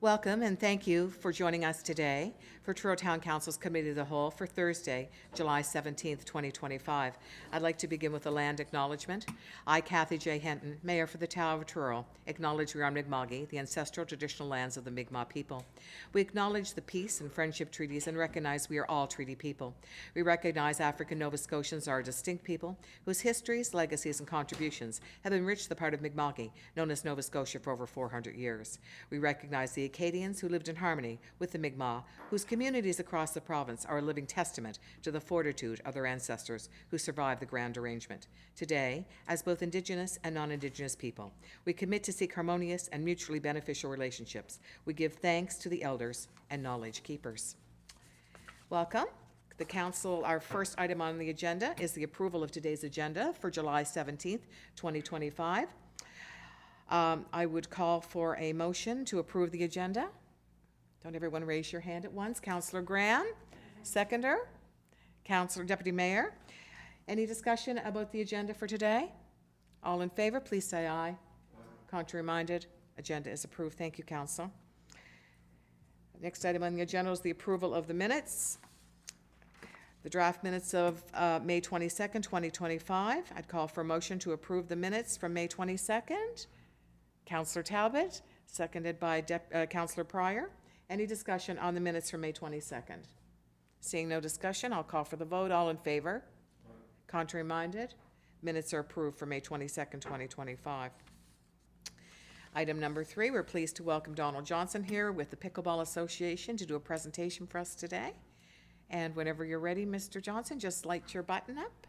Welcome and thank you for joining us today for Truro Town Council's Committee of the Whole for Thursday, July 17th, 2025. I'd like to begin with a land acknowledgement. I, Kathy J. Henton, Mayor for the Town of Truro, acknowledge we are Mi'kma'ki, the ancestral traditional lands of the Mi'kmaq people. We acknowledge the peace and friendship treaties and recognize we are all treaty people. We recognize African Nova Scotians are a distinct people whose histories, legacies, and contributions have enriched the part of Mi'kma'ki, known as Nova Scotia, for over 400 years. We recognize the Acadians who lived in harmony with the Mi'kmaq, whose communities across the province are a living testament to the fortitude of their ancestors who survived the Grand Arrangement. Today, as both Indigenous and non-Indigenous people, we commit to seek harmonious and mutually beneficial relationships. We give thanks to the elders and knowledge keepers. Welcome. The Council, our first item on the agenda is the approval of today's agenda for July 17th, 2025. I would call for a motion to approve the agenda. Don't everyone raise your hand at once. Councillor Graham, seconder. Councillor Deputy Mayor. Any discussion about the agenda for today? All in favor, please say aye. Contrary minded, agenda is approved. Thank you, Council. Next item on the agenda is the approval of the minutes. The draft minutes of May 22nd, 2025. I'd call for a motion to approve the minutes from May 22nd. Councillor Talbot, seconded by Councillor Pryor. Any discussion on the minutes from May 22nd? Seeing no discussion, I'll call for the vote. All in favor? Aye. Contrary minded? Minutes are approved for May 22nd, 2025. Item number 3, we're pleased to welcome Donald Johnson here with the Pickleball Association to do a presentation for us today. And whenever you're ready, Mr. Johnson, just light your button up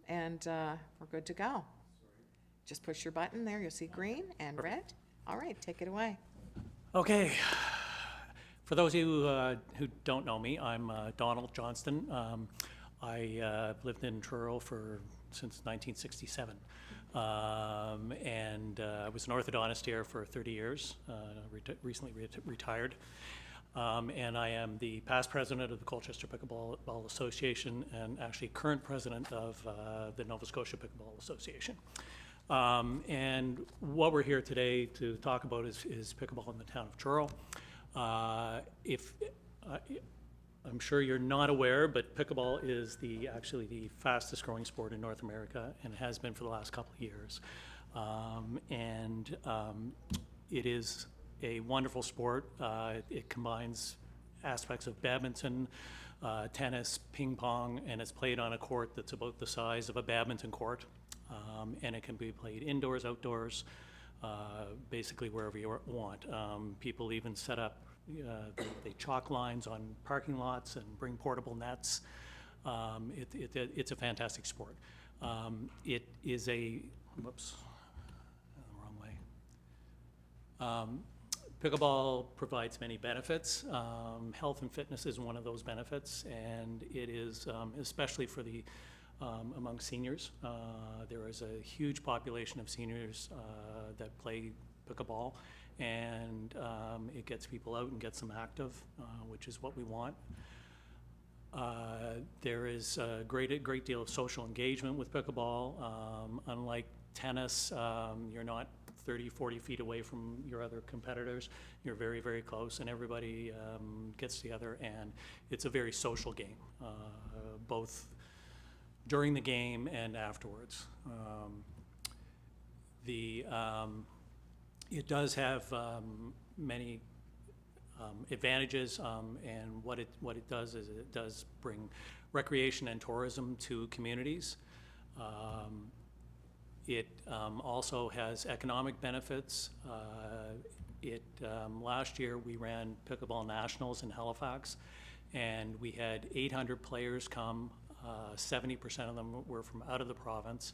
and we're good to go. Just push your button there. You'll see green and red. All right, take it away. Okay. For those of you who don't know me, I'm Donald Johnston. I lived in Truro since 1967. And I was an orthodontist here for 30 years, recently retired. And I am the past president of the Colchester Pickleball Association and actually current president of the Nova Scotia Pickleball Association. And what we're here today to talk about is pickleball in the town of Truro. I'm sure you're not aware, but pickleball is actually the fastest growing sport in North America and has been for the last couple of years. It is a wonderful sport. It combines aspects of badminton, tennis, ping pong, and it's played on a court that's about the size of a badminton court. And it can be played indoors, outdoors, basically wherever you want. People even set up, they chalk lines on parking lots and bring portable nets. It's a fantastic sport. It is whoops, the wrong way. Pickleball provides many benefits. Health and fitness is one of those benefits, and it is especially for the among seniors. There is a huge population of seniors that play pickleball, and it gets people out and gets them active, which is what we want. There is a great deal of social engagement with pickleball. Unlike tennis, you're not 30, 40 feet away from your other competitors. You're very, very close, and everybody gets together, and it's a very social game, both during the game and afterwards. It does have many advantages, and what it does is it does bring recreation and tourism to communities. It also has economic benefits. Last year we ran Pickleball Nationals in Halifax, and we had 800 players come. 70% of them were from out of the province,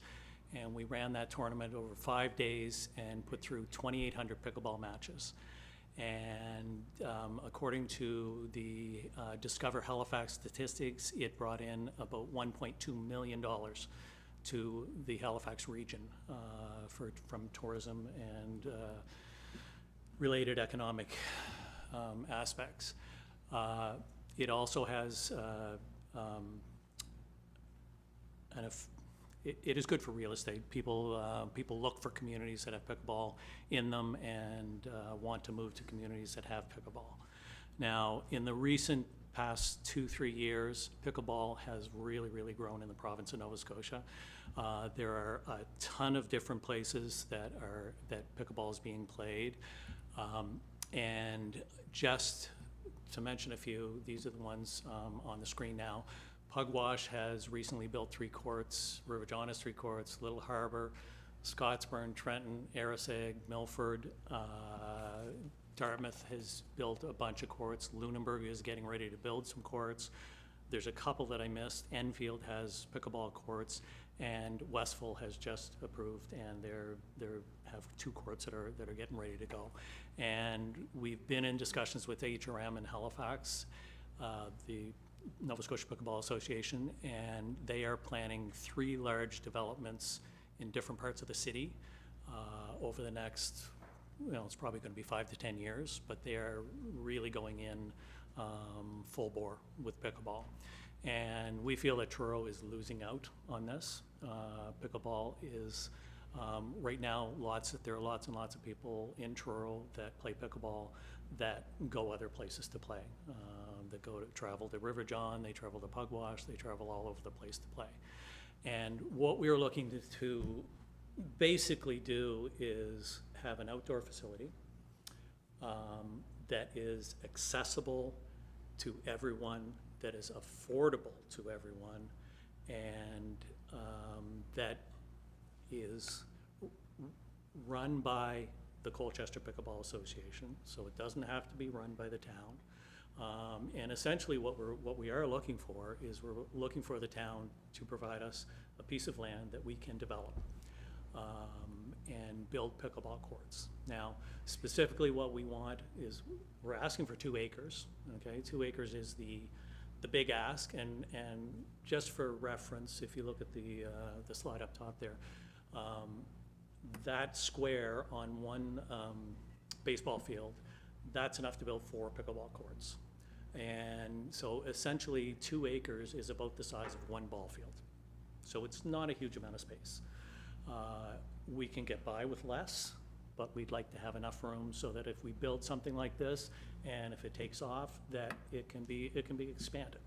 and we ran that tournament over 5 days and put through 2,800 pickleball matches. And according to the Discover Halifax statistics, it brought in about $1.2 million to the Halifax region from tourism and related economic aspects. It also has it is good for real estate. People look for communities that have pickleball in them and want to move to communities that have pickleball. Now, in the recent past 2-3 years, pickleball has really grown in the province of Nova Scotia. There are a ton of different places that pickleball is being played. And just to mention a few, these are the ones on the screen now. Pugwash has recently built 3 courts, River John has 3 courts, Little Harbor, Scottsburn, Trenton, Arisaig, Milford, Dartmouth has built a bunch of courts. Lunenburg is getting ready to build some courts. There's a couple that I missed. Enfield has pickleball courts, and Westville has just approved, and they have 2 courts that are getting ready to go. And we've been in discussions with HRM in Halifax, the Nova Scotia Pickleball Association, and they are planning 3 large developments in different parts of the city over the next, it's probably going to be 5 to 10 years, but they are really going in full bore with pickleball. And we feel that Truro is losing out on this. Pickleball is, right now, there are lots and lots of people in Truro that play pickleball that go other places to play. That travel to River John, they travel to Pugwash, they travel all over the place to play. And what we're looking to basically do is have an outdoor facility that is accessible to everyone, that is affordable to everyone, and that is run by the Colchester Pickleball Association, so it doesn't have to be run by the town. And essentially what we are looking for is we're looking for the town to provide us a piece of land that we can develop and build pickleball courts. Now, specifically what we want is, we're asking for 2 acres, okay? 2 acres is the big ask, and just for reference, if you look at the slide up top there, that square on one baseball field, that's enough to build 4 pickleball courts. And so essentially 2 acres is about the size of 1 ball field. So it's not a huge amount of space. We can get by with less, but we'd like to have enough room so that if we build something like this, and if it takes off, that it can be expanded.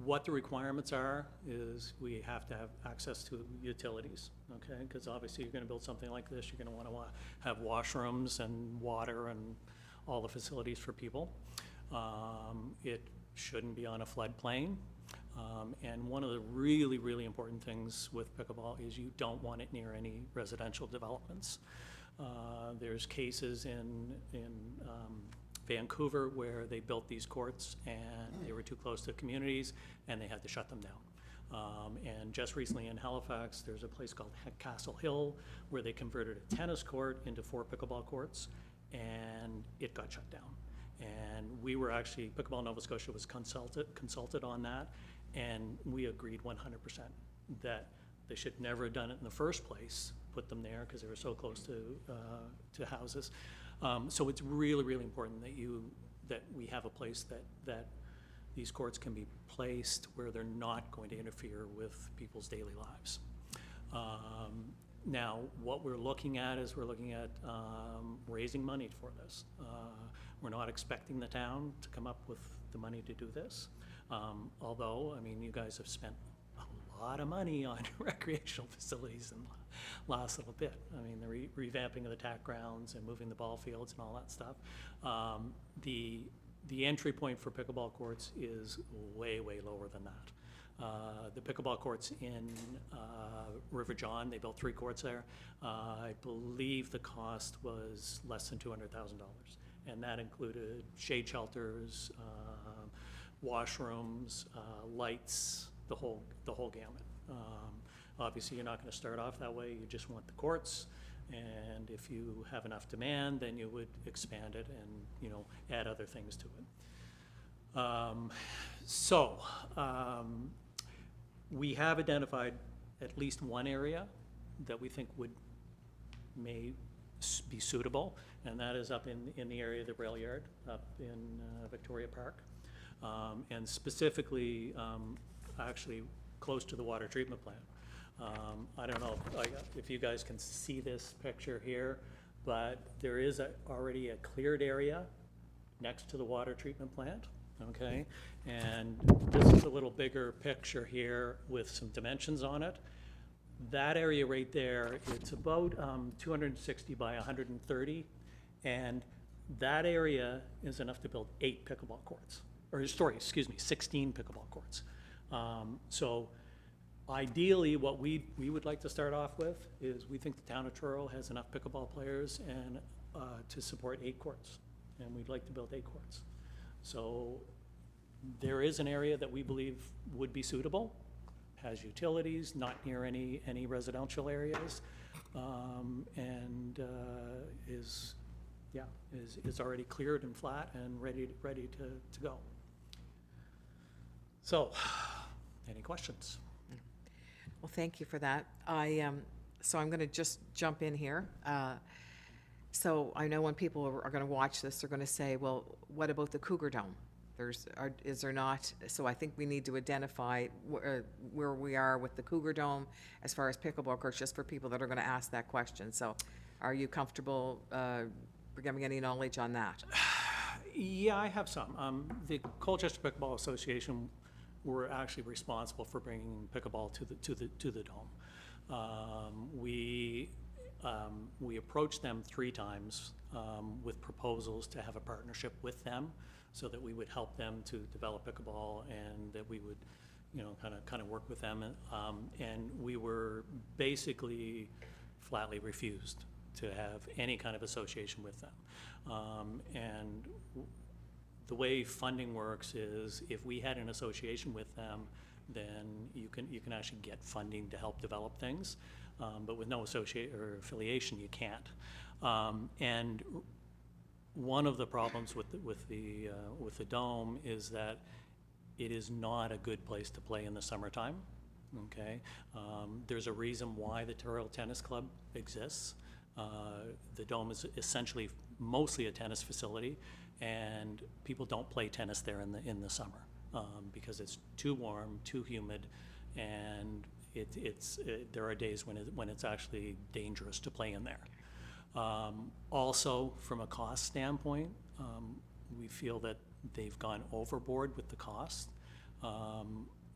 What the requirements are is we have to have access to utilities, okay? Because obviously you're going to build something like this, you're going to want to have washrooms and water and all the facilities for people. It shouldn't be on a floodplain. And one of the really important things with pickleball is you don't want it near any residential developments. There's cases in Vancouver where they built these courts and they were too close to communities and they had to shut them down. And just recently in Halifax, there's a place called Castle Hill where they converted a tennis court into 4 pickleball courts, and it got shut down. And we were actually, Pickleball Nova Scotia was consulted on that, and we agreed 100% that they should never have done it in the first place, put them there because they were so close to houses. So it's really important that we have a place that these courts can be placed where they're not going to interfere with people's daily lives. Now, what we're looking at is raising money for this. We're not expecting the town to come up with the money to do this. Although, I mean, you guys have spent a lot of money on recreational facilities in the last little bit. I mean, the revamping of the tack grounds and moving the ball fields and all that stuff. The entry point for pickleball courts is way lower than that. The pickleball courts in River John, they built 3 courts there. I believe the cost was less than $200,000. And that included shade shelters, washrooms, lights, the whole gamut. Obviously, you're not going to start off that way. You just want the courts, and if you have enough demand, then you would expand it and add other things to it. We have identified at least one area that we think may be suitable, and that is up in the area of the rail yard up in Victoria Park. and specifically, actually close to the water treatment plant. I don't know if you guys can see this picture here, but there is already a cleared area next to the water treatment plant, okay? And this is a little bigger picture here with some dimensions on it. That area right there, it's about 260 by 130, and that area is enough to build 8 pickleball courts, or sorry, excuse me, 16 pickleball courts. So ideally, what we would like to start off with is we think the town of Truro has enough pickleball players and to support 8 courts, and we'd like to build 8 courts. So there is an area that we believe would be suitable, has utilities, not near any residential areas, and is already cleared and flat and ready to go. So, any questions? Well, thank you for that. So I'm going to just jump in here. So I know when people are going to watch this, they're going to say, well, what about the Cougar Dome? Is there not? So I think we need to identify where we are with the Cougar Dome as far as pickleball courts, just for people that are going to ask that question. So are you comfortable giving any knowledge on that? Yeah, I have some. The Colchester Pickleball Association were actually responsible for bringing pickleball to the dome. We approached them 3 times with proposals to have a partnership with them, so that we would help them to develop pickleball, and that we would, kind of work with them. And we were basically flatly refused to have any kind of association with them. And the way funding works is, if we had an association with them, then you can actually get funding to help develop things. But with no associate or affiliation, you can't. And one of the problems with the dome is that it is not a good place to play in the summertime. Okay, there's a reason why the Truro Tennis Club exists. The dome is essentially mostly a tennis facility, and people don't play tennis there in the summer because it's too warm, too humid, and there are days when it's actually dangerous to play in there. Also, from a cost standpoint, we feel that they've gone overboard with the cost.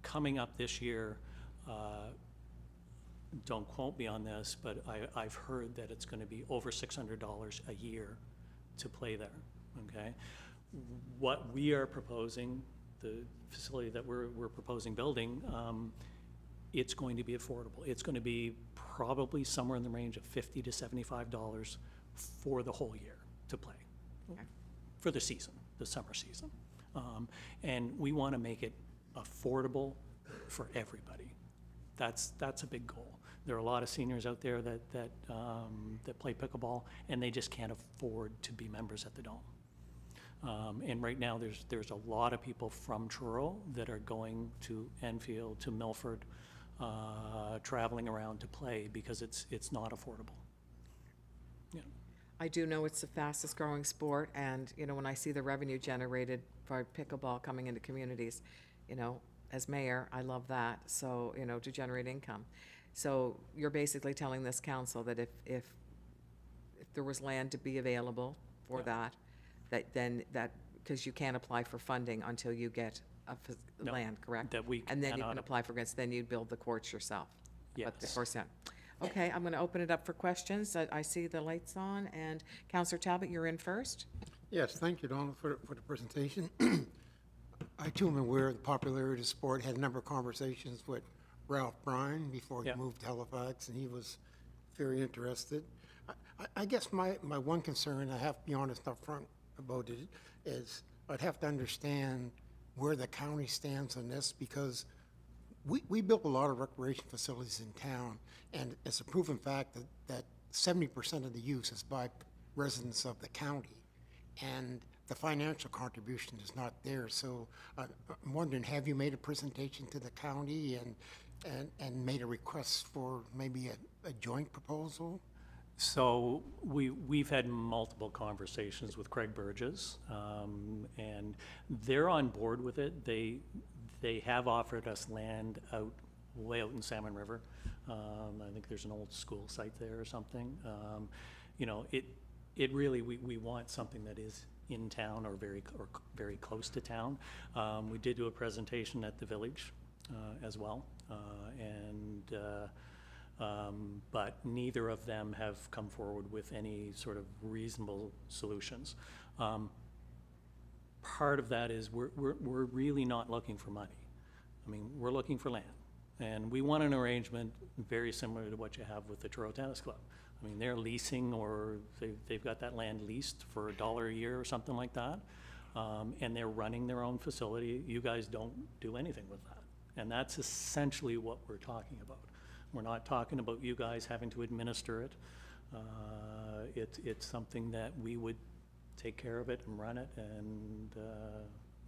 Coming up this year, don't quote me on this, but I've heard that it's going to be over $600 a year to play there, okay? What we are proposing, the facility that we're proposing building, it's going to be affordable. It's going to be probably somewhere in the range of $50 to $75 for the whole year to play, okay, for the season, the summer season. And we want to make it affordable for everybody. That's a big goal. There are a lot of seniors out there that play pickleball, and they just can't afford to be members at the Dome. And right now, there's a lot of people from Truro that are going to Enfield, to Milford, traveling around to play because it's not affordable. Yeah. I do know it's the fastest growing sport, and when I see the revenue generated by pickleball coming into communities, as mayor, I love that. So to generate income. So you're basically telling this council that if there was land to be available for Yeah. that because you can't apply for funding until you get No, land, correct? that we And then you cannot can apply for grants, then you'd build the courts yourself. Yes. But of course, yeah. Okay, I'm going to open it up for questions. I see the lights on, and Councillor Talbot, you're in first. Yes, thank you, Donald, for the presentation. I too am aware of the popularity of the sport. Had a number of conversations with Ralph Bryan before he Yeah. moved to Halifax, and he was very interested. I guess my one concern, I have to be honest up front about it, is I'd have to understand where the county stands on this, because we built a lot of recreation facilities in town, and it's a proven fact that 70% of the use is by residents of the county, and the financial contribution is not there. So I'm wondering, have you made a presentation to the county and made a request for maybe a joint proposal? So we've had multiple conversations with Craig Burgess, and they're on board with it. They have offered us land way out in Salmon River. I think there's an old school site there or something. You know, it really, we want something that is in town or very close to town. We did do a presentation at the village as well, but neither of them have come forward with any sort of reasonable solutions. Part of that is we're really not looking for money. I mean, we're looking for land. And we want an arrangement very similar to what you have with the Truro Tennis Club. I mean, they're leasing, or they've got that land leased for $1 a year or something like that. And they're running their own facility. You guys don't do anything with that. And that's essentially what we're talking about. We're not talking about you guys having to administer it. It's something that we would take care of it and run it, and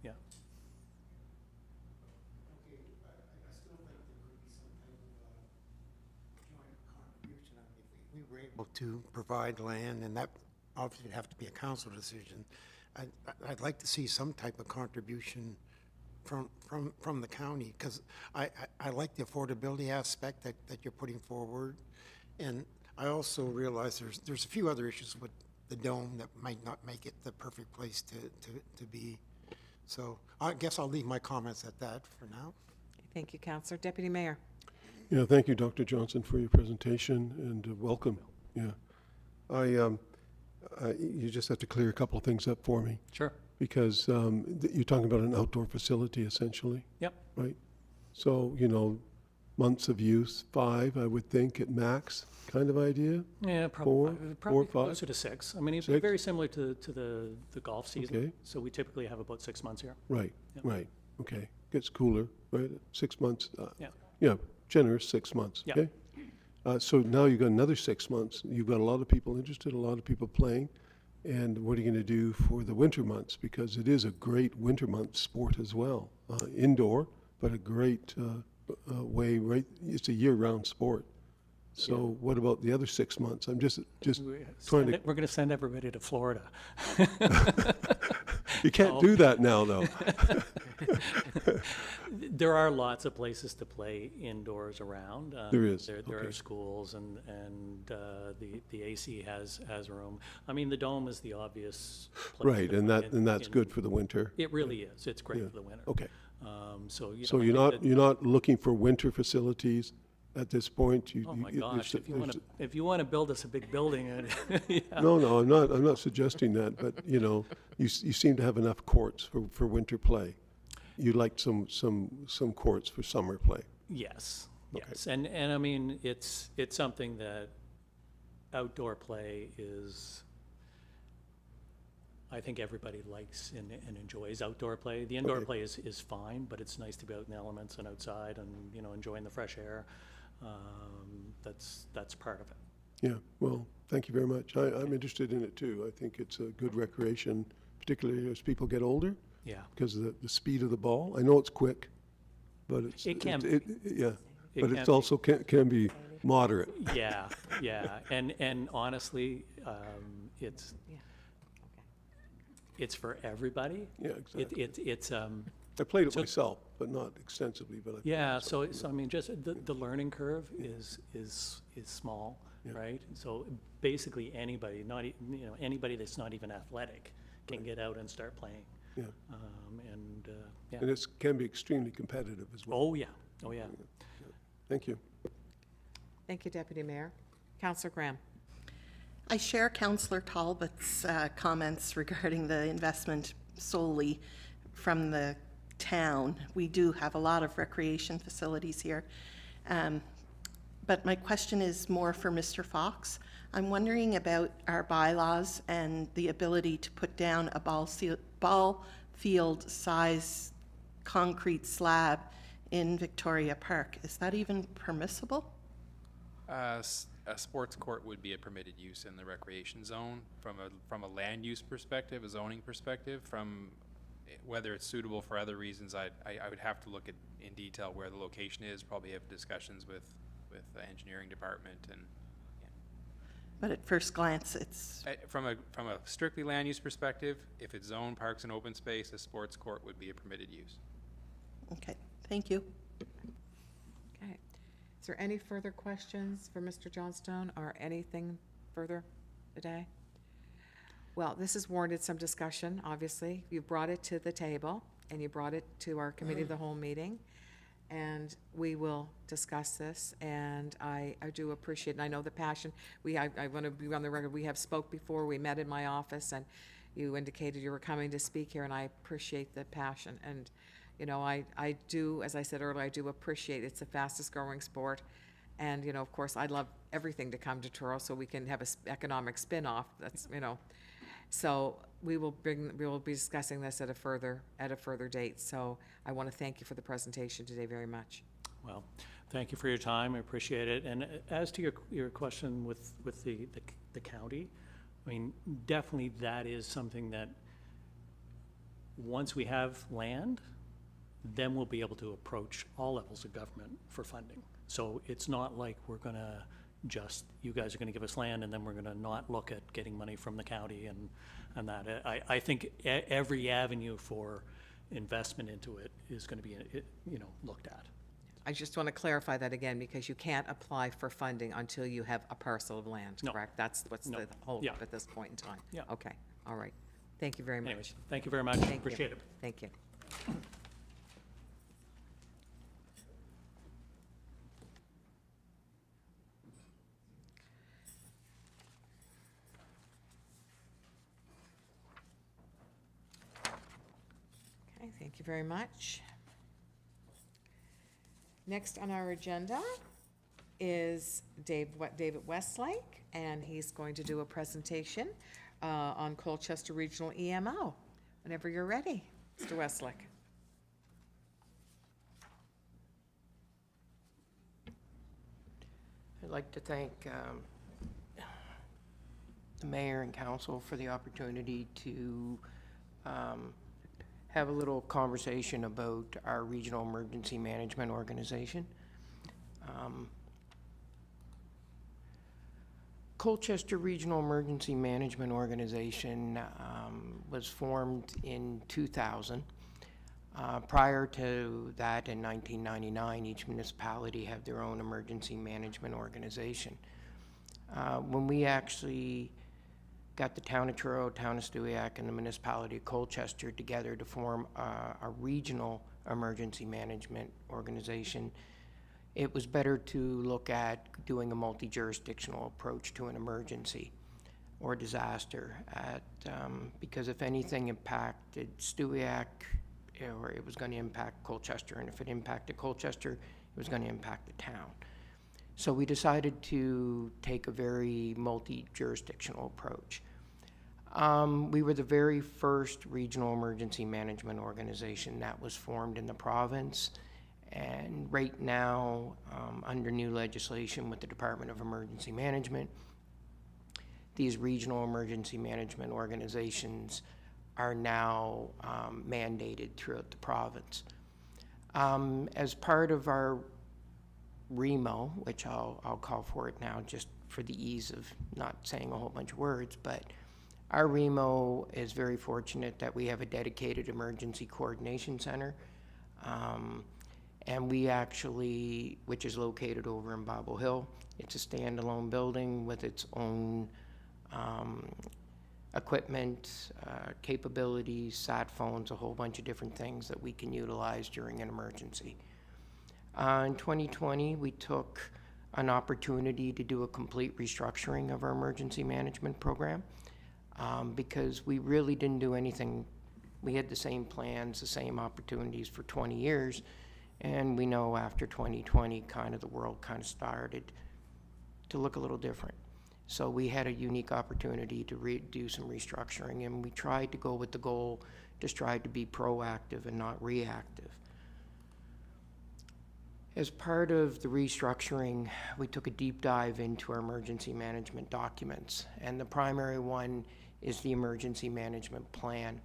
yeah. Okay, I still think there could be some type of joint contribution. I mean, if we were able to provide land, and that obviously would have to be a council decision, I'd like to see some type of contribution from the county, because I like the affordability aspect that you're putting forward. And I also realize there's a few other issues with the dome that might not make it the perfect place to be. So I guess I'll leave my comments at that for now. Thank you, Councillor. Deputy Mayor. Yeah, thank you, Dr. Johnson, for your presentation, and welcome. Yeah, you just have to clear a couple of things up for me, Sure. because you're talking about an outdoor facility, essentially. Yep. Right. So, you know, months of use, 5, I would think, at max, kind of idea. Yeah, Four, probably 5? closer to 6. I mean, it's 6? very similar to the golf season. Okay. So we typically have about 6 months here. Right. Yep. Right. Okay. Gets cooler, right? 6 months. Yeah. Yeah, generous 6 months. Yeah. Okay. So now you've got another 6 months. You've got a lot of people interested, a lot of people playing. And what are you going to do for the winter months? Because it is a great winter month sport as well. Indoor, but a great way, right? It's a year-round sport. So what about the other 6 months? I'm just trying to... We're going to send everybody to Florida. You can't do that now, though. There are lots of places to play indoors around. There is, There okay. are schools, and the AC has room. I mean, the dome is the obvious place. Right, to and put that's good for the winter. It really is. It's great for the winter. Okay. So you So know, I you're think not that- you're not looking for winter facilities at this point? Oh my gosh! If you want to build us a big building, yeah. No, I'm not suggesting that, but, you know, you seem to have enough courts for winter play. You'd like some courts for summer play. Yes, Okay. yes, and I mean, it's something that outdoor play is, I think everybody likes and enjoys outdoor play. The indoor Okay. play is fine, but it's nice to be out in the elements and outside and, you know, enjoying the fresh air. That's part of it. Yeah, well, thank you very much. I'm interested in it too. I think it's a good recreation, particularly as people get older, Yeah, because of the speed of the ball. I know it's quick, but It can yeah, It but can it's be. also can be moderate. yeah, and honestly, it's Yeah. it's for everybody. Yeah, exactly. It's I played it so- myself, but not extensively, but I played Yeah, it so I mean, just the learning curve is small, Yeah. right? So basically anybody, anybody that's not even athletic can get out and start playing. Yeah. Yeah. And it can be extremely competitive as well. Oh, yeah, oh, yeah. Thank you. Thank you, Deputy Mayor. Councillor Graham. I share Councillor Talbot's comments regarding the investment solely from the town. We do have a lot of recreation facilities here. But my question is more for Mr. Fox. I'm wondering about our bylaws and the ability to put down a ball field size concrete slab in Victoria Park. Is that even permissible? A sports court would be a permitted use in the recreation zone from a land use perspective, a zoning perspective. From whether it's suitable for other reasons, I would have to look at in detail where the location is. Probably have discussions with the engineering department and. But at first glance, it's, From a strictly land use perspective, if it's zoned parks and open space, a sports court would be a permitted use. okay, thank you. Okay. Is there any further questions for Mr. Johnstone or anything further today? Well, this has warranted some discussion, obviously. You brought it to the table, and you brought it to our committee of the whole meeting, and we will discuss this, and I do appreciate, and I know the passion. I want to be on the record, we have spoke before, we met in my office, and you indicated you were coming to speak here, and I appreciate the passion. And, you know, I do, as I said earlier, I do appreciate it's the fastest growing sport. And, you know, of course, I'd love everything to come to Truro so we can have an economic spin-off. That's, you know, so we will be discussing this at a further date. So I want to thank you for the presentation today very much. Well, thank you for your time, I appreciate it. And as to your question with the county, I mean, definitely that is something that, once we have land, then we'll be able to approach all levels of government for funding. So it's not like we're gonna you guys are gonna give us land and then we're gonna not look at getting money from the county and that. I think every avenue for investment into it is gonna be, you know, looked at. I just want to clarify that again, because you can't apply for funding until you have a parcel of land, No. correct? That's what's No. the hold Yeah. up at this point in time. Yeah. Okay, all right. Thank you very much. Anyways, thank you very much, Thank you. appreciate it. Thank you. Okay, thank you very much. Next on our agenda is David Westlake, and he's going to do a presentation on Colchester Regional EMO. Whenever you're ready, Mr. Westlake. I'd like to thank the mayor and council for the opportunity to have a little conversation about our regional emergency management organization. Colchester Regional Emergency Management Organization was formed in 2000. Prior to that, in 1999, each municipality had their own emergency management organization. When we actually got the town of Truro, town of Stewiacke, and the municipality of Colchester together to form a regional emergency management organization, it was better to look at doing a multi-jurisdictional approach to an emergency or disaster because if anything impacted Stewiacke, or it was going to impact Colchester, and if it impacted Colchester, it was going to impact the town. So we decided to take a very multi-jurisdictional approach. We were the very first regional emergency management organization that was formed in the province, and right now, under new legislation with the Department of Emergency Management, these regional emergency management organizations are now mandated throughout the province. As part of our REMO, which I'll call for it now just for the ease of not saying a whole bunch of words, but our REMO is very fortunate that we have a dedicated emergency coordination center. And we actually, which is located over in Bobble Hill, it's a standalone building with its own equipment, capabilities, sat phones, a whole bunch of different things that we can utilize during an emergency. In 2020, we took an opportunity to do a complete restructuring of our emergency management program because we really didn't do anything. We had the same plans, the same opportunities for 20 years, and we know after 2020, kind of the world kind of started to look a little different. So we had a unique opportunity to do some restructuring, and we tried to go with the goal to strive to be proactive and not reactive. As part of the restructuring, we took a deep dive into our emergency management documents, and the primary one is the emergency management plan.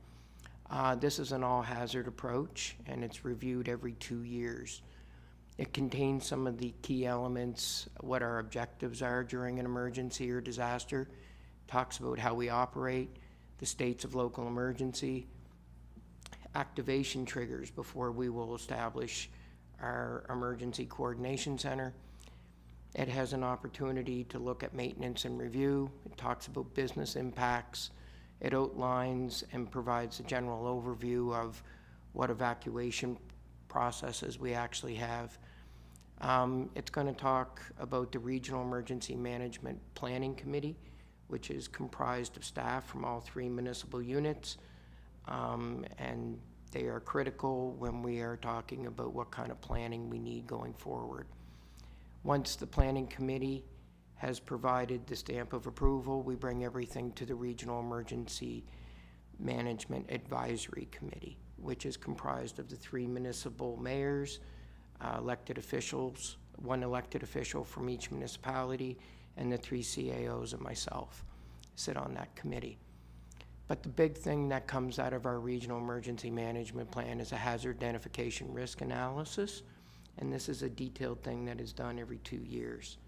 This is an all-hazard approach, and it's reviewed every 2 years. It contains some of the key elements, what our objectives are during an emergency or disaster. Talks about how we operate, the states of local emergency, activation triggers before we will establish our emergency coordination center. It has an opportunity to look at maintenance and review. It talks about business impacts. It outlines and provides a general overview of what evacuation processes we actually have. It's going to talk about the Regional Emergency Management Planning Committee, which is comprised of staff from all 3 municipal units, and they are critical when we are talking about what kind of planning we need going forward. Once the planning committee has provided the stamp of approval, we bring everything to the Regional Emergency Management Advisory Committee, which is comprised of the 3 municipal mayors, elected officials, 1 elected official from each municipality, and the 3 CAOs and myself sit on that committee. But the big thing that comes out of our regional emergency management plan is a hazard identification risk analysis, and this is a detailed thing that is done every 2 years.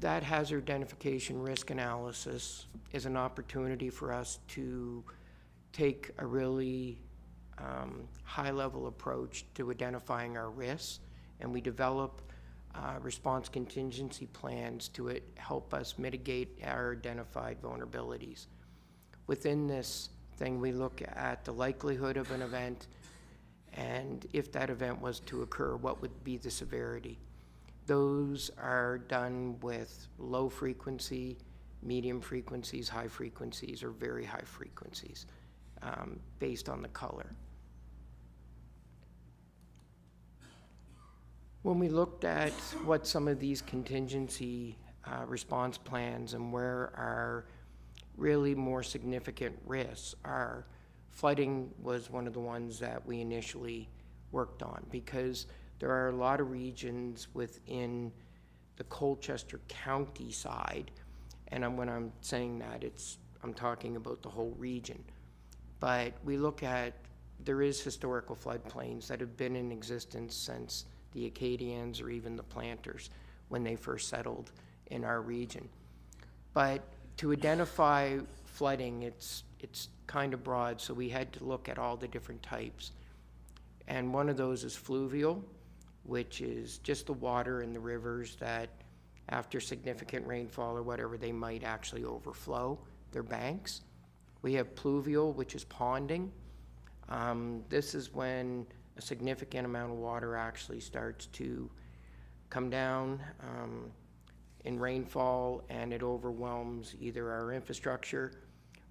That hazard identification risk analysis is an opportunity for us to take a really high-level approach to identifying our risks, and we develop response contingency plans to help us mitigate our identified vulnerabilities. Within this thing, we look at the likelihood of an event, and if that event was to occur, what would be the severity. Those are done with low frequency, medium frequencies, high frequencies, or very high frequencies, based on the color. When we looked at what some of these contingency response plans and where our really more significant risks are, flooding was one of the ones that we initially worked on, because there are a lot of regions within the Colchester County side, and when I'm saying that, I'm talking about the whole region. But we look at, there is historical floodplains that have been in existence since the Acadians or even the planters when they first settled in our region. But to identify flooding, it's kind of broad, so we had to look at all the different types. And one of those is fluvial, which is just the water in the rivers that after significant rainfall or whatever, they might actually overflow their banks. We have pluvial, which is ponding. This is when a significant amount of water actually starts to come down in rainfall, and it overwhelms either our infrastructure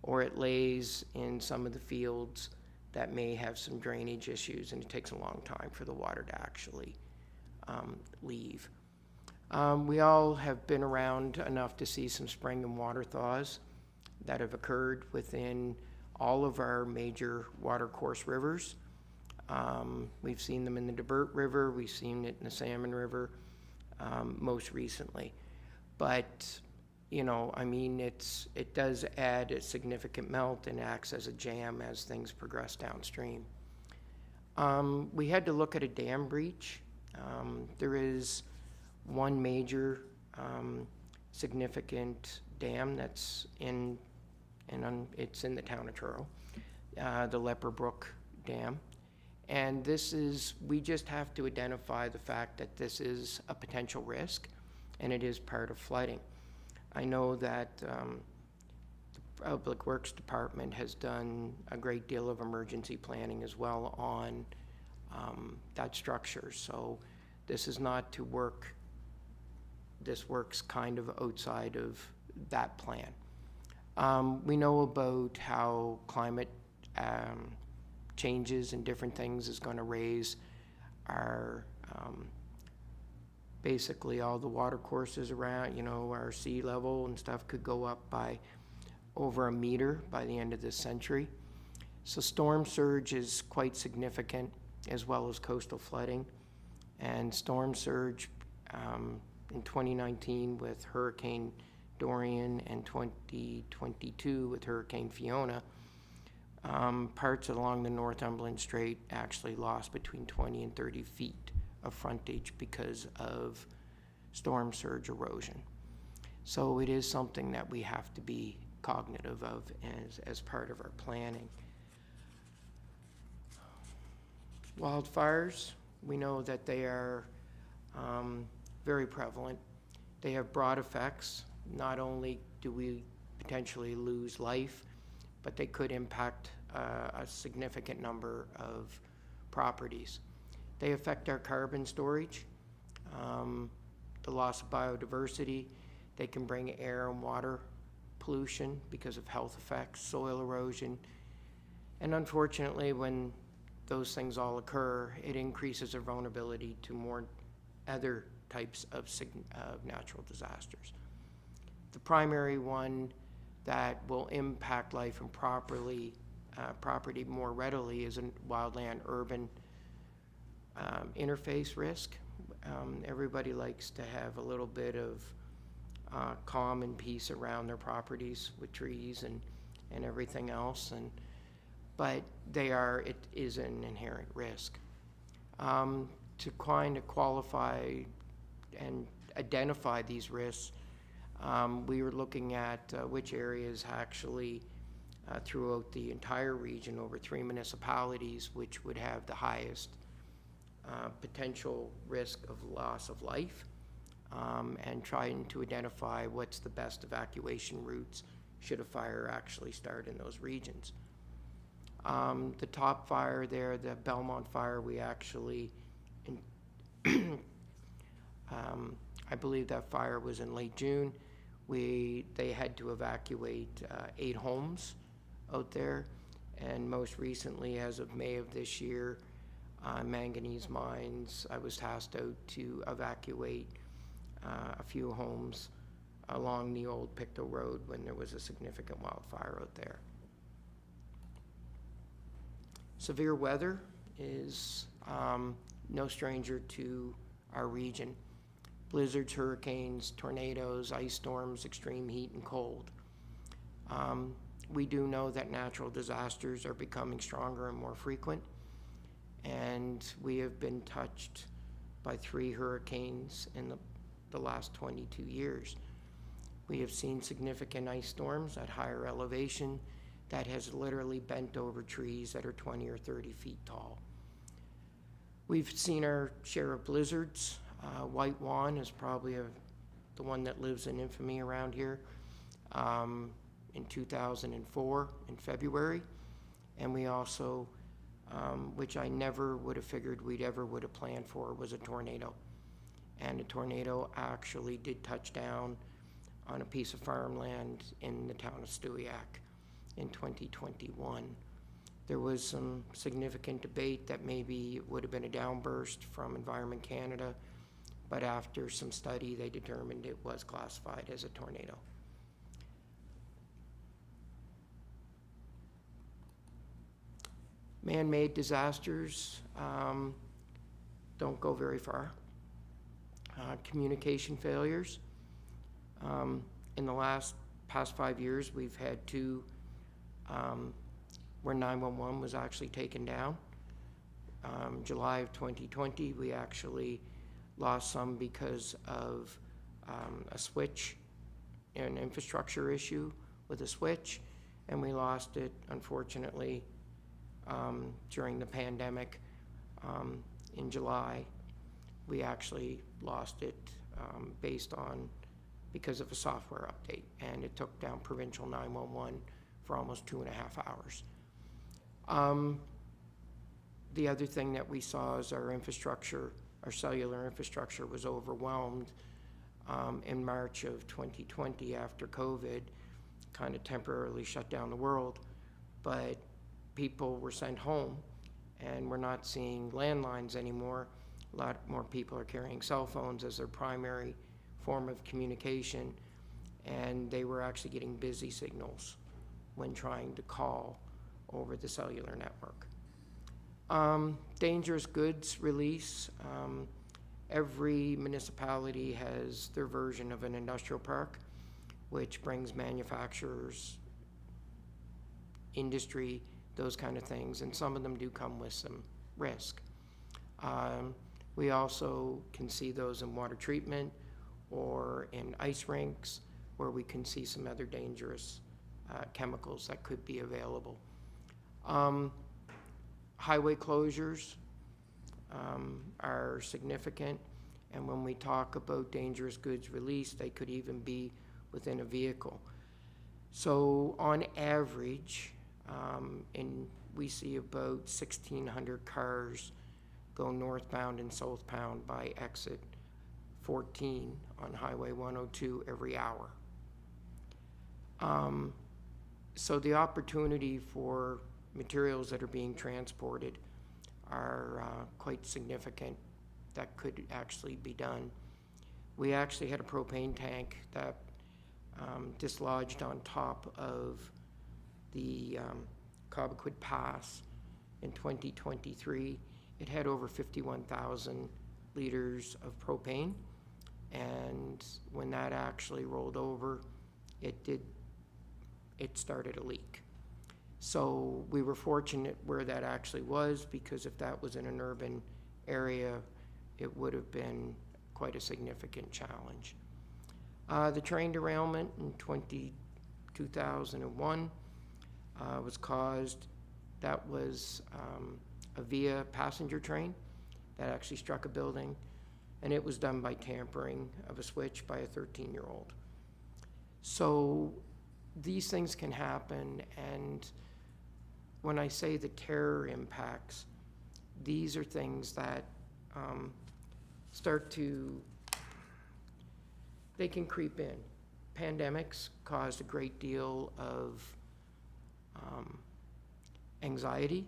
or it lays in some of the fields that may have some drainage issues, and it takes a long time for the water to actually leave. We all have been around enough to see some spring and water thaws that have occurred within all of our major watercourse rivers. We've seen them in the DeBert River, we've seen it in the Salmon River most recently. But, you know, I mean, it does add a significant melt and acts as a jam as things progress downstream. We had to look at a dam breach. There is one major significant dam that's it's in the town of Truro, the Leper Brook Dam. And we just have to identify the fact that this is a potential risk, and it is part of flooding. I know that the Public Works Department has done a great deal of emergency planning as well on that structure. So this is not to work, this works kind of outside of that plan. We know about how climate changes and different things is going to raise our basically all the water courses around, you know, our sea level and stuff could go up by over 1 meter by the end of this century. So storm surge is quite significant, as well as coastal flooding. And storm surge in 2019 with Hurricane Dorian and 2022 with Hurricane Fiona Parts along the Northumberland Strait actually lost between 20 and 30 feet of frontage because of storm surge erosion. So it is something that we have to be cognitive of as part of our planning. Wildfires, we know that they are very prevalent. They have broad effects. Not only do we potentially lose life, but they could impact a significant number of properties. They affect our carbon storage, the loss of biodiversity. They can bring air and water pollution because of health effects, soil erosion. And unfortunately, when those things all occur, it increases our vulnerability to more other types of natural disasters. The primary one that will impact life and property more readily is a wildland-urban interface risk. Everybody likes to have a little bit of calm and peace around their properties with trees and everything else, but it is an inherent risk. To kind of qualify and identify these risks, we were looking at which areas actually throughout the entire region, over 3 municipalities, which would have the highest potential risk of loss of life, and trying to identify what's the best evacuation routes should a fire actually start in those regions. The top fire there, the Belmont fire, we actually, I believe that fire was in late June. They had to evacuate 8 homes out there, and most recently, as of May of this year, manganese mines, I was tasked out to evacuate a few homes along the old Pictou Road when there was a significant wildfire out there. Severe weather is no stranger to our region. Blizzards, hurricanes, tornadoes, ice storms, extreme heat and cold. We do know that natural disasters are becoming stronger and more frequent, and we have been touched by 3 hurricanes in the last 22 years. We have seen significant ice storms at higher elevation that has literally bent over trees that are 20 or 30 feet tall. We've seen our share of blizzards. White Juan is probably the one that lives in infamy around here. In 2004, in February, and we also, which I never would have figured would have planned for, was a tornado. And a tornado actually did touch down on a piece of farmland in the town of Stewiacke in 2021. There was some significant debate that maybe it would have been a downburst from Environment Canada, but after some study, they determined it was classified as a tornado. Man-made disasters don't go very far. Communication failures. In the past 5 years, we've had 2 where 911 was actually taken down. July of 2020, we actually lost some because of a switch, an infrastructure issue with a switch, and we lost it, unfortunately, during the pandemic. In July, we actually lost it because of a software update, and it took down provincial 911 for almost 2.5 hours. The other thing that we saw is our cellular infrastructure was overwhelmed in March of 2020 after COVID kind of temporarily shut down the world, but people were sent home, and we're not seeing landlines anymore. A lot more people are carrying cell phones as their primary form of communication, and they were actually getting busy signals when trying to call over the cellular network. Dangerous goods release. Every municipality has their version of an industrial park, which brings manufacturers, industry, those kind of things, and some of them do come with some risk. We also can see those in water treatment or in ice rinks where we can see some other dangerous chemicals that could be available. Highway closures are significant, and when we talk about dangerous goods release, they could even be within a vehicle. So on average, we see about 1,600 cars go northbound and southbound by exit 14 on Highway 102 every hour. So the opportunity for materials that are being transported are quite significant that could actually be done. We actually had a propane tank that dislodged on top of the Cobequid Pass in 2023. It had over 51,000 liters of propane, and when that actually rolled over, it started a leak. So we were fortunate where that actually was, because if that was in an urban area, it would have been quite a significant challenge. The train derailment in 2001 was caused, that was a VIA passenger train that actually struck a building, and it was done by tampering of a switch by a 13-year-old. So these things can happen, and when I say the terror impacts, these are things that they can creep in. Pandemics caused a great deal of anxiety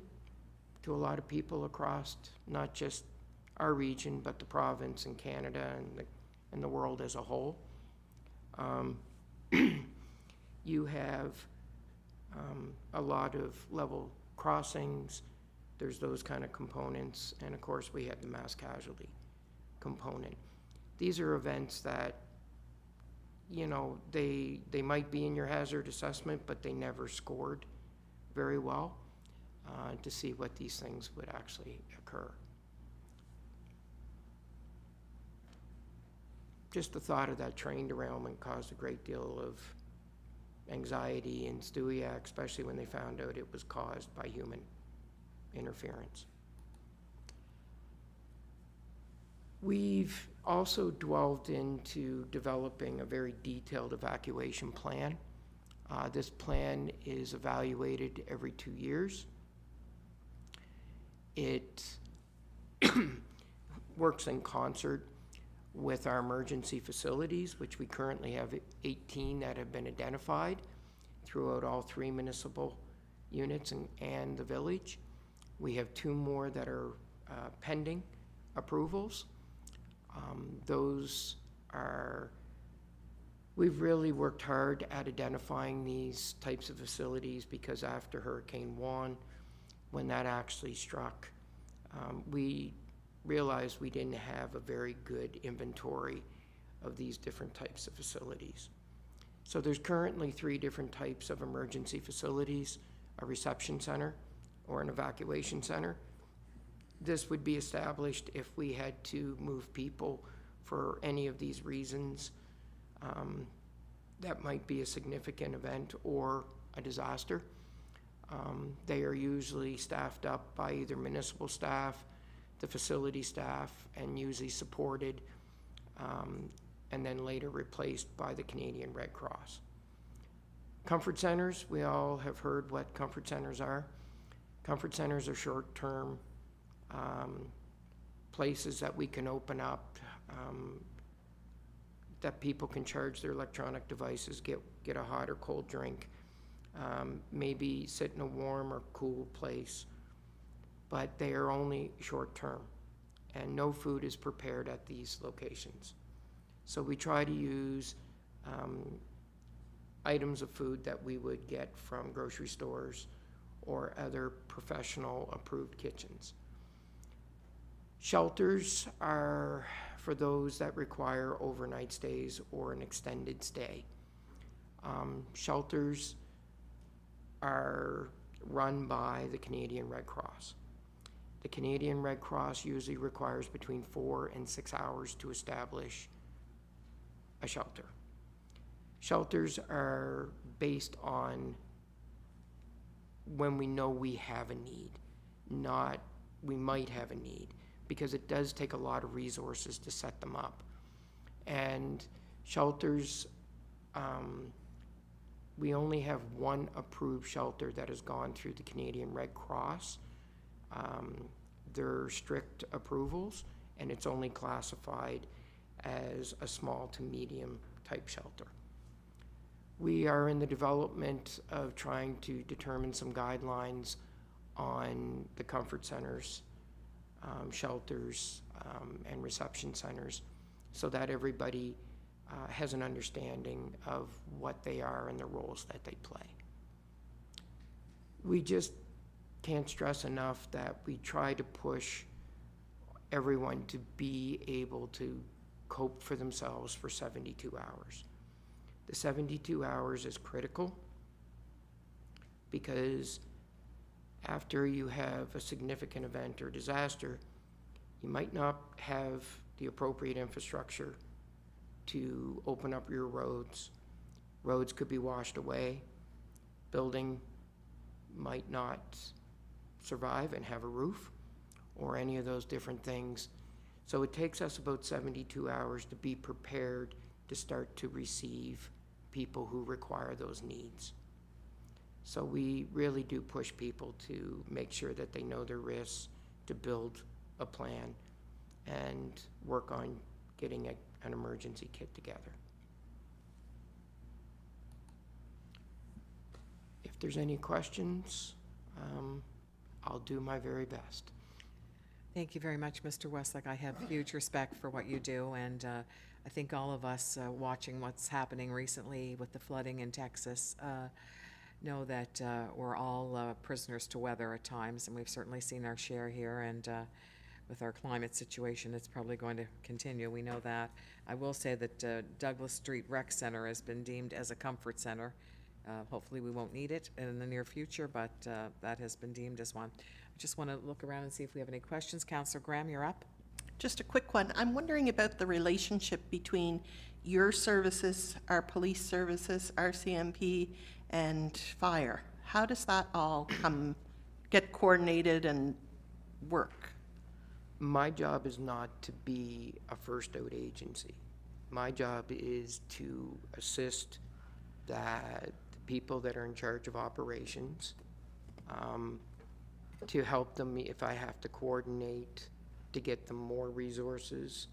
to a lot of people across not just our region, but the province and Canada and the world as a whole. You have a lot of level crossings. There's those kind of components, and of course we had the mass casualty component. These are events that, you know, they might be in your hazard assessment, but they never scored very well to see what these things would actually occur. Just the thought of that train derailment caused a great deal of anxiety in Stewiacke, especially when they found out it was caused by human interference. We've also delved into developing a very detailed evacuation plan. This plan is evaluated every 2 years. It works in concert with our emergency facilities, which we currently have 18 that have been identified throughout all 3 municipal units and the village. We have 2 more that are pending approvals. We've really worked hard at identifying these types of facilities, because after Hurricane Juan, when that actually struck, we realized we didn't have a very good inventory of these different types of facilities. So there's currently 3 different types of emergency facilities: a reception center or an evacuation center. This would be established if we had to move people for any of these reasons. That might be a significant event or a disaster. They are usually staffed up by either municipal staff, the facility staff, and usually supported and then later replaced by the Canadian Red Cross. Comfort centers, we all have heard what comfort centers are. Comfort centers are short-term places that we can open up, that people can charge their electronic devices, get a hot or cold drink, maybe sit in a warm or cool place, but they are only short-term, and no food is prepared at these locations. So we try to use items of food that we would get from grocery stores or other professional approved kitchens. Shelters are for those that require overnight stays or an extended stay. Shelters are run by the Canadian Red Cross. The Canadian Red Cross usually requires between 4 and 6 hours to establish a shelter. Shelters are based on when we know we have a need, not we might have a need, because it does take a lot of resources to set them up. And shelters, we only have one approved shelter that has gone through the Canadian Red Cross. They're strict approvals, and it's only classified as a small to medium type shelter. We are in the development of trying to determine some guidelines on the comfort centers, shelters, and reception centers, so that everybody has an understanding of what they are and the roles that they play. We just can't stress enough that we try to push everyone to be able to cope for themselves for 72 hours. The 72 hours is critical because after you have a significant event or disaster, you might not have the appropriate infrastructure to open up your roads. Roads could be washed away. Building might not survive and have a roof or any of those different things. So it takes us about 72 hours to be prepared to start to receive people who require those needs. So we really do push people to make sure that they know their risks, to build a plan and work on getting an emergency kit together. If there's any questions, I'll do my very best. Thank you very much, Mr. Westlake. I have huge respect for what you do, and I think all of us watching what's happening recently with the flooding in Texas know that we're all prisoners to weather at times, and we've certainly seen our share here, and with our climate situation, it's probably going to continue. We know that. I will say that Douglas Street Rec Center has been deemed as a comfort center. Hopefully we won't need it in the near future, but that has been deemed as one. I just want to look around and see if we have any questions. Councillor Graham, you're up. Just a quick one. I'm wondering about the relationship between your services, our police services, RCMP, and fire. How does that all get coordinated and work? My job is not to be a first out agency. My job is to assist the people that are in charge of operations, to help them if I have to coordinate, to get them more resources,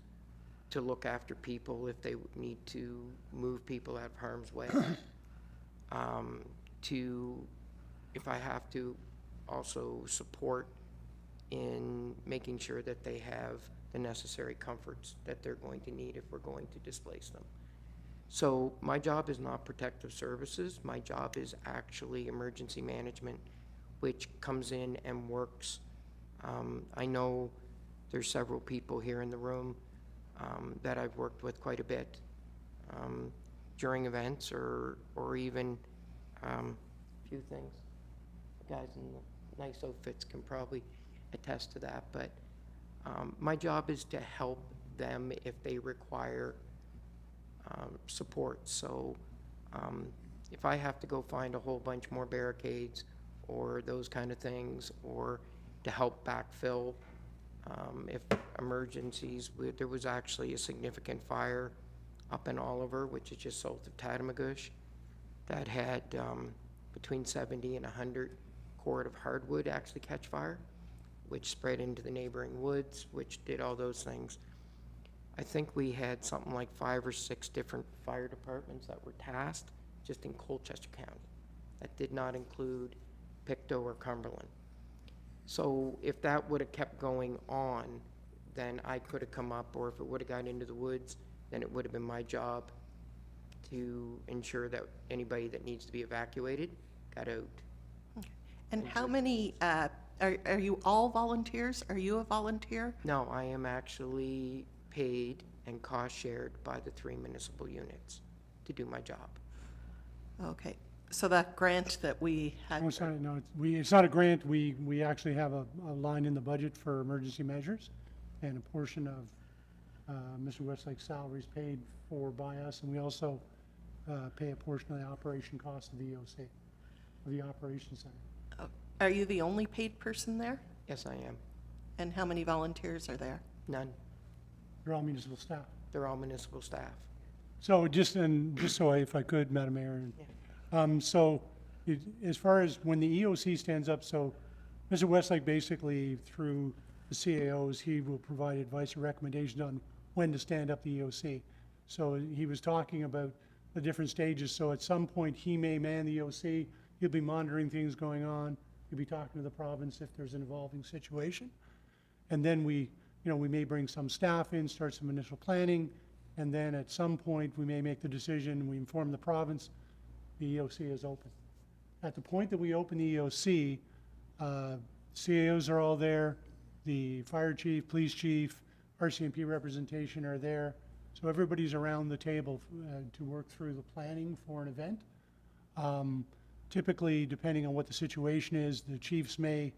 to look after people if they need to move people out of harm's way, if I have to, also support in making sure that they have the necessary comforts that they're going to need if we're going to displace them. So my job is not protective services. My job is actually emergency management, which comes in and works. I know there's several people here in the room that I've worked with quite a bit during events or even a few things. The guys in the nice outfits can probably attest to that, but my job is to help them if they require support. So if I have to go find a whole bunch more barricades or those kind of things, or to help backfill if emergencies, there was actually a significant fire up in Oliver, which is just south of Tatamagouche, that had between 70 and 100 cord of hardwood actually catch fire, which spread into the neighboring woods, which did all those things. I think we had something like 5 or 6 different fire departments that were tasked just in Colchester County. That did not include Pictou or Cumberland. So if that would have kept going on, then I could have come up, or if it would have got into the woods, then it would have been my job to ensure that anybody that needs to be evacuated got out. And how many, are you all volunteers? Are you a volunteer? No, I am actually paid and cost shared by the 3 municipal units to do my job. Okay. So that grant that we had, No, sorry, no, it's not a grant. We actually have a line in the budget for emergency measures, and a portion of Mr. Westlake's salary is paid for by us, and we also pay a portion of the operation cost of the EOC, of the operations center. are you the only paid person there? Yes, I am. And how many volunteers are there? None. They're all municipal staff. They're all municipal staff. So just so if I could, Madam Mayor, as far as when the EOC stands up, so Mr. Westlake basically through the CAOs, he will provide advice or recommendations on when to stand up the EOC. So he was talking about the different stages. So at some point he may man the EOC. He'll be monitoring things going on. He'll be talking to the province if there's an evolving situation. And then we may bring some staff in, start some initial planning, and then at some point, we may make the decision, we inform the province, the EOC is open. At the point that we open the EOC, CAOs are all there, the fire chief, police chief, RCMP representation are there, so everybody's around the table to work through the planning for an event. Typically, depending on what the situation is, the chiefs may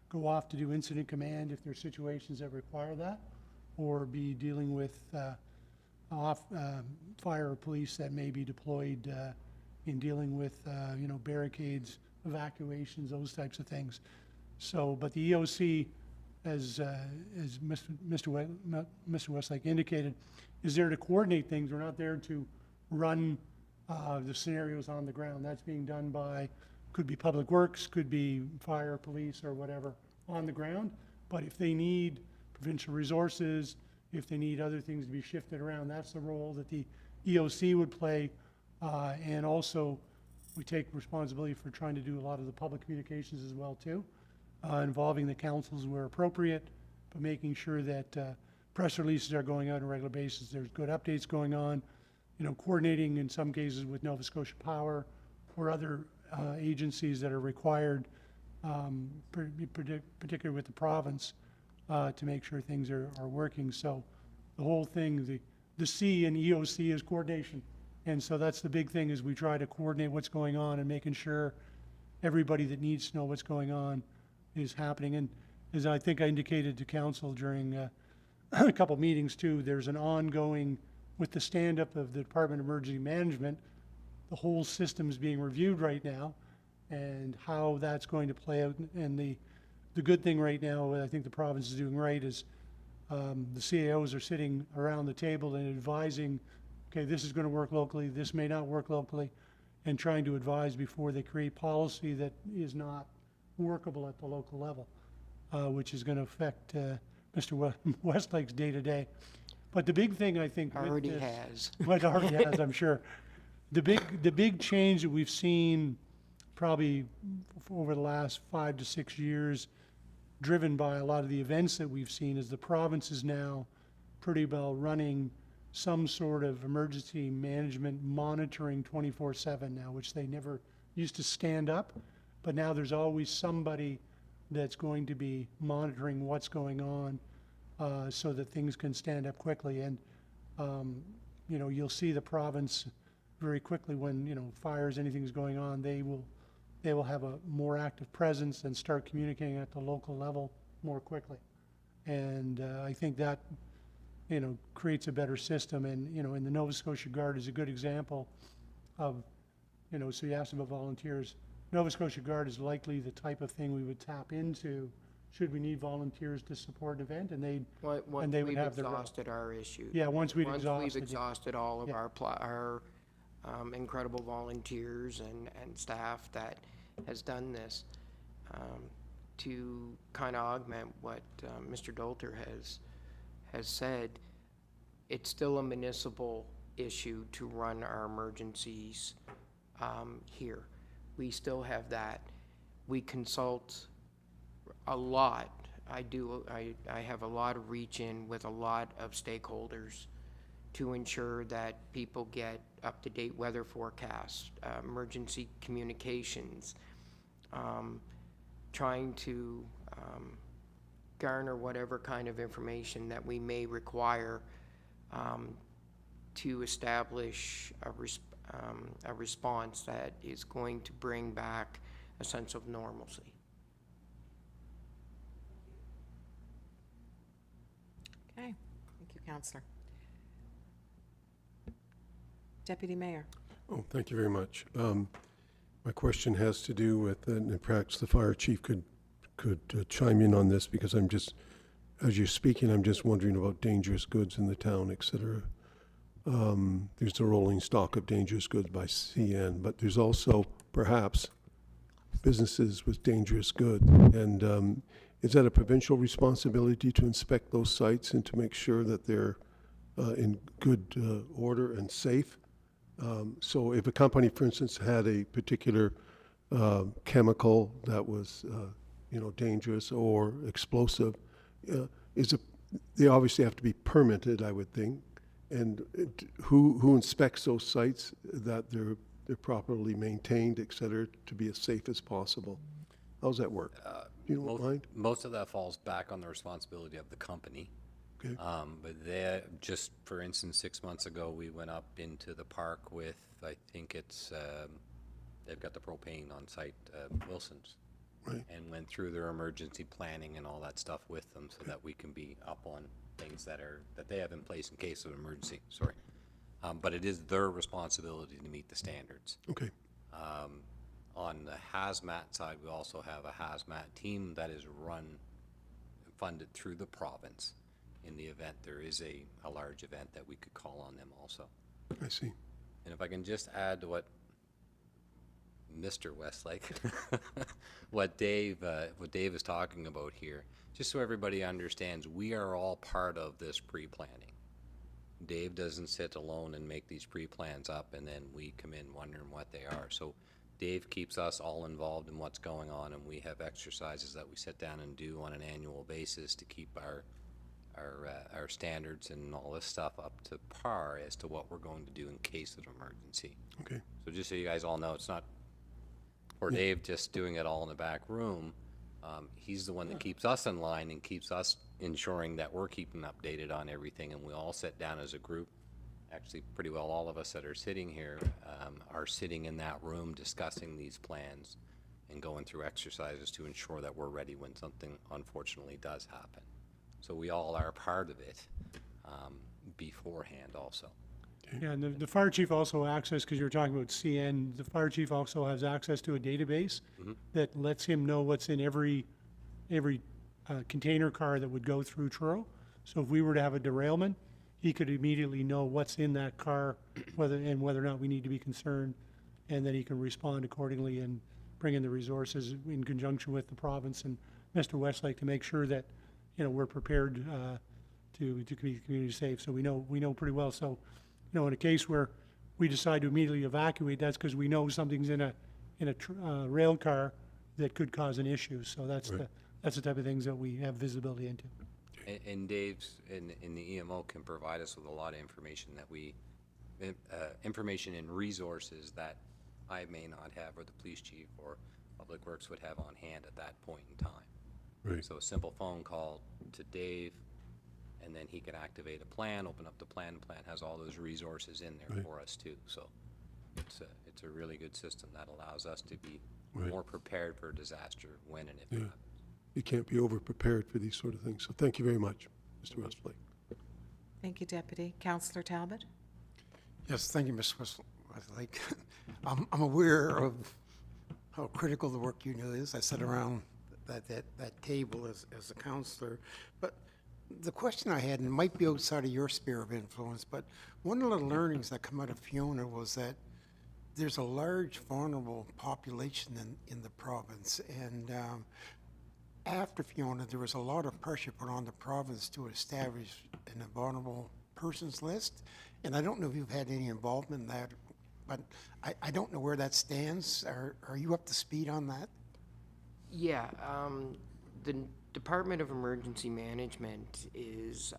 go off to do incident command if there's situations that require that, or be dealing with fire or police that may be deployed in dealing with barricades, evacuations, those types of things. So, but the EOC, as Mr. Westlake indicated, is there to coordinate things. We're not there to run the scenarios on the ground. That's being done by, could be Public Works, could be fire, police, or whatever on the ground. But if they need provincial resources, if they need other things to be shifted around, that's the role that the EOC would play. And also, we take responsibility for trying to do a lot of the public communications as well too, involving the councils where appropriate, but making sure that press releases are going out on a regular basis. There's good updates going on, coordinating in some cases with Nova Scotia Power or other agencies that are required, particularly with the province, to make sure things are working. So the whole thing, the C in EOC is coordination. And so that's the big thing, is we try to coordinate what's going on and making sure everybody that needs to know what's going on is happening. And as I think I indicated to council during a couple meetings too, there's an ongoing, with the stand-up of the Department of Emergency Management, the whole system's being reviewed right now, and how that's going to play out. And the good thing right now, what I think the province is doing right, is the CAOs are sitting around the table and advising, okay, this is going to work locally, this may not work locally, and trying to advise before they create policy that is not workable at the local level, which is going to affect Mr. Westlake's day-to-day. But the big thing, I think, Already has. well, it already has, I'm sure. The big change that we've seen probably over the last 5 to 6 years, driven by a lot of the events that we've seen, is the province is now pretty well running some sort of emergency management monitoring 24/7 now, which they never used to stand up. But now there's always somebody that's going to be monitoring what's going on, so that things can stand up quickly. And you'll see the province very quickly when fires, anything's going on, they will have a more active presence and start communicating at the local level more quickly. And I think that creates a better system. And and the Nova Scotia Guard is a good example of so you asked about volunteers. Nova Scotia Guard is likely the type of thing we would tap into should we need volunteers to support an event, and they Once they would we've have their role. exhausted our issues. Yeah, once we've Once exhausted. we've exhausted all of Yeah. our incredible volunteers and staff that has done this, to kind of augment what Mr. Dolter has said, it's still a municipal issue to run our emergencies here. We still have that. We consult a lot. I have a lot of reach-in with a lot of stakeholders to ensure that people get up-to-date weather forecasts, emergency communications, trying to garner whatever kind of information that we may require to establish a response that is going to bring back a sense of normalcy. Okay, thank you, Counselor. Deputy Mayor. Oh, thank you very much. My question has to do with, and perhaps the fire chief could chime in on this, because I'm just, as you're speaking, I'm just wondering about dangerous goods in the town, et cetera. There's the rolling stock of dangerous goods by CN, but there's also perhaps businesses with dangerous goods. And is that a provincial responsibility to inspect those sites and to make sure that they're in good order and safe? So if a company, for instance, had a particular chemical that was, dangerous or explosive, they obviously have to be permitted, I would think. And who inspects those sites that they're properly maintained, et cetera, to be as safe as possible? How does that work? You don't mind? Most of that falls back on the responsibility of the company. Okay. But they, just for instance, 6 months ago, we went up into the park with, I think it's, they've got the propane on site, Wilson's. Right. And went through their emergency planning and all that stuff with them so that we can be up on things that they have in place in case of emergency, sorry. But it is their responsibility to meet the standards. Okay. On the hazmat side, we also have a hazmat team that is funded through the province. In the event there is a large event, that we could call on them also. I see. And if I can just add to what Mr. Westlake, what Dave is talking about here, just so everybody understands, we are all part of this pre-planning. Dave doesn't sit alone and make these pre-plans up and then we come in wondering what they are. So Dave keeps us all involved in what's going on, and we have exercises that we sit down and do on an annual basis to keep our standards and all this stuff up to par as to what we're going to do in case of emergency. Okay. So just so you guys all know, it's not for Dave just doing it all in the back room. He's the one that keeps us in line and keeps us ensuring that we're keeping updated on everything, and we all sit down as a group. Actually, pretty well all of us that are sitting here are sitting in that room discussing these plans and going through exercises to ensure that we're ready when something unfortunately does happen. So we all are part of it beforehand also. Yeah, and the fire chief also access, because you were talking about CN, the fire chief also has access to a database that lets him know what's in every container car that would go through Truro. So if we were to have a derailment, he could immediately know what's in that car, whether or not we need to be concerned, and then he can respond accordingly and bring in the resources in conjunction with the province and Mr. Westlake to make sure that, we're prepared to keep the community safe. So we know pretty well. So, in a case where we decide to immediately evacuate, that's because we know something's in a rail car that could cause an issue. So that's the type of things that we have visibility into. And Dave's in the EMO can provide us with a lot of information that information and resources that I may not have, or the police chief or Public Works would have on hand at that point in time. Right. So a simple phone call to Dave, and then he can activate a plan, open up the plan. The plan has all those resources in there for us too. So it's a really good system that allows us to be more prepared for a disaster when and if it happens. You can't be over-prepared for these sort of things. So thank you very much, Mr. Westlake. Thank you, Deputy. Councillor Talbot? Yes, thank you, Ms. Westlake. I'm aware of how critical the work you do is. I sat around that table as a counselor. But the question I had, and it might be outside of your sphere of influence, but one of the learnings that come out of Fiona was that there's a large vulnerable population in the province. And after Fiona, there was a lot of pressure put on the province to establish a vulnerable persons list. And I don't know if you've had any involvement in that, but I don't know where that stands. Are you up to speed on that? Yeah, the Department of Emergency Management is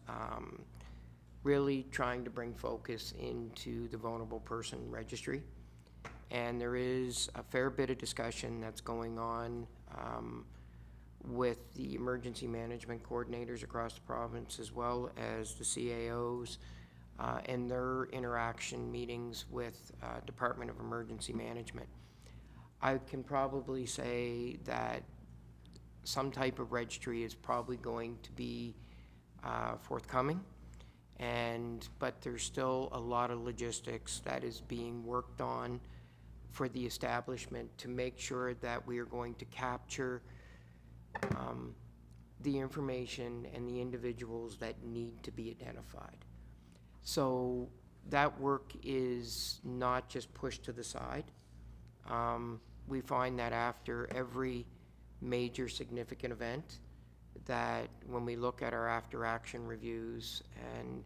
really trying to bring focus into the vulnerable person registry. And there is a fair bit of discussion that's going on with the emergency management coordinators across the province, as well as the CAOs, and their interaction meetings with Department of Emergency Management. I can probably say that some type of registry is probably going to be forthcoming, but there's still a lot of logistics that is being worked on for the establishment to make sure that we are going to capture the information and the individuals that need to be identified. So that work is not just pushed to the side. We find that after every major significant event, that when we look at our after-action reviews and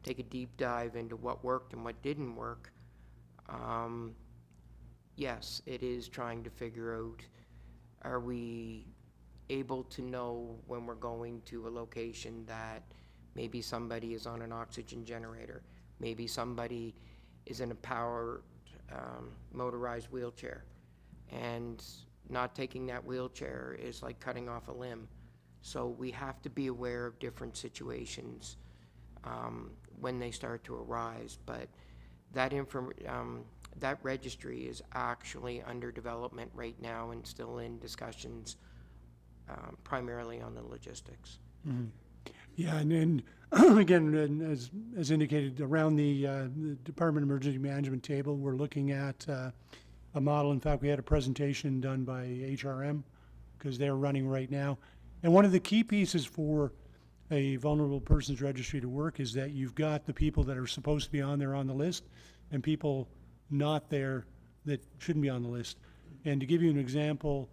take a deep dive into what worked and what didn't work, yes, it is trying to figure out, are we able to know when we're going to a location that maybe somebody is on an oxygen generator, maybe somebody is in a powered motorized wheelchair, and not taking that wheelchair is like cutting off a limb. So we have to be aware of different situations when they start to arise. But that that registry is actually under development right now and still in discussions, primarily on the logistics. Yeah, and again, and as indicated, around the Department of Emergency Management table, we're looking at a model. In fact, we had a presentation done by HRM because they're running right now. And one of the key pieces for a vulnerable persons registry to work is that you've got the people that are supposed to be on there on the list and people not there that shouldn't be on the list. And to give you an example,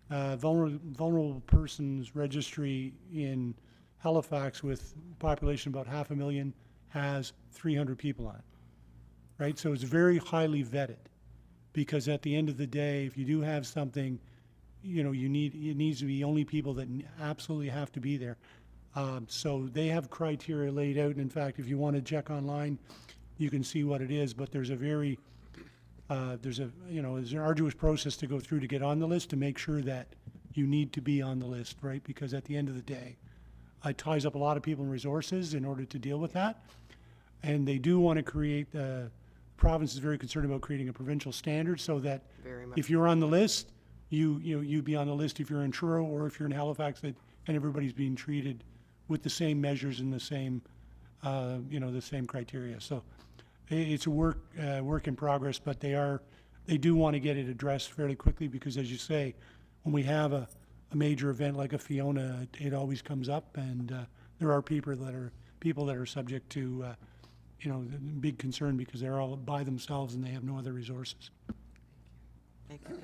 vulnerable persons registry in Halifax with a population about 500,000 has 300 people on it, right? So it's very highly vetted, because at the end of the day, if you do have something, you know, it needs to be only people that absolutely have to be there. So they have criteria laid out, and in fact, if you want to check online, you can see what it is, but there's a very, there's an arduous process to go through to get on the list to make sure that you need to be on the list, right? Because at the end of the day, it ties up a lot of people and resources in order to deal with that. And they do want to create, the province is very concerned about creating a provincial standard so that if you're on the list, you be on the list if you're in Truro or if you're in Halifax, and everybody's being treated with the same measures and the same, the same criteria. So it's a work in progress, but they do want to get it addressed fairly quickly because, as you say, when we have a major event like a Fiona, it always comes up, and there are people that are subject to big concern because they're all by themselves and they have no other resources. Thank you.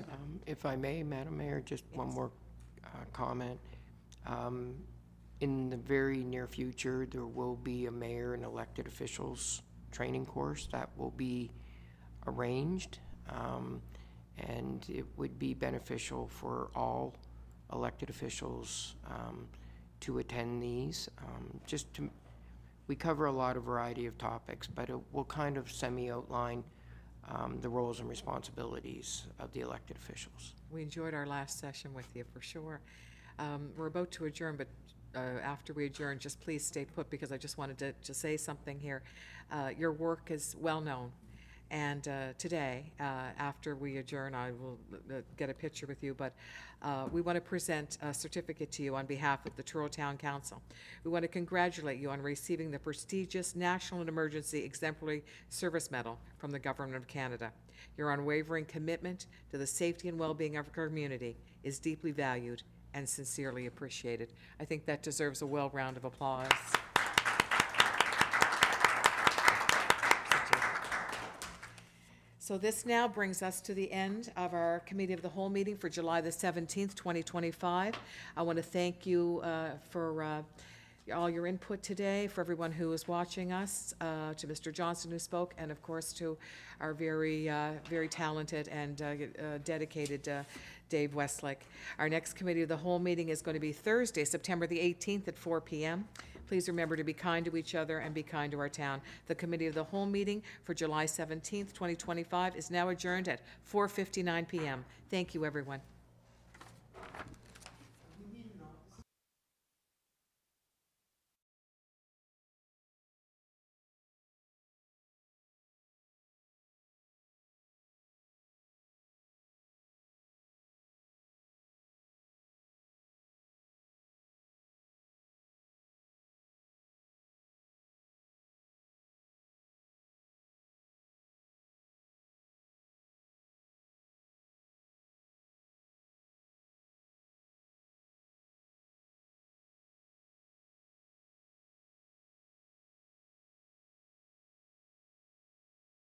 If I may, Madam Mayor, just one more comment. In the very near future, there will be a mayor and elected officials training course that will be arranged, and it would be beneficial for all elected officials to attend these. We cover a lot of variety of topics, but it will kind of semi-outline the roles and responsibilities of the elected officials. We enjoyed our last session with you, for sure. We're about to adjourn, but after we adjourn, just please stay put, because I just wanted to say something here. Your work is well known, and today, after we adjourn, I will get a picture with you, but we want to present a certificate to you on behalf of the Truro Town Council. We want to congratulate you on receiving the prestigious National and Emergency Exemplary Service Medal from the Government of Canada. Your unwavering commitment to the safety and well-being of our community is deeply valued and sincerely appreciated. I think that deserves a well round of applause. So this now brings us to the end of our Committee of the Whole meeting for July the 17th, 2025. I want to thank you for all your input today, for everyone who is watching us, to Mr. Johnson who spoke, and of course to our very talented and dedicated Dave Westlake. Our next Committee of the Whole meeting is going to be Thursday, September the 18th at 4 p.m. Please remember to be kind to each other and be kind to our town. The Committee of the Whole meeting for July 17th, 2025 is now adjourned at 4:59 p.m. Thank you, everyone.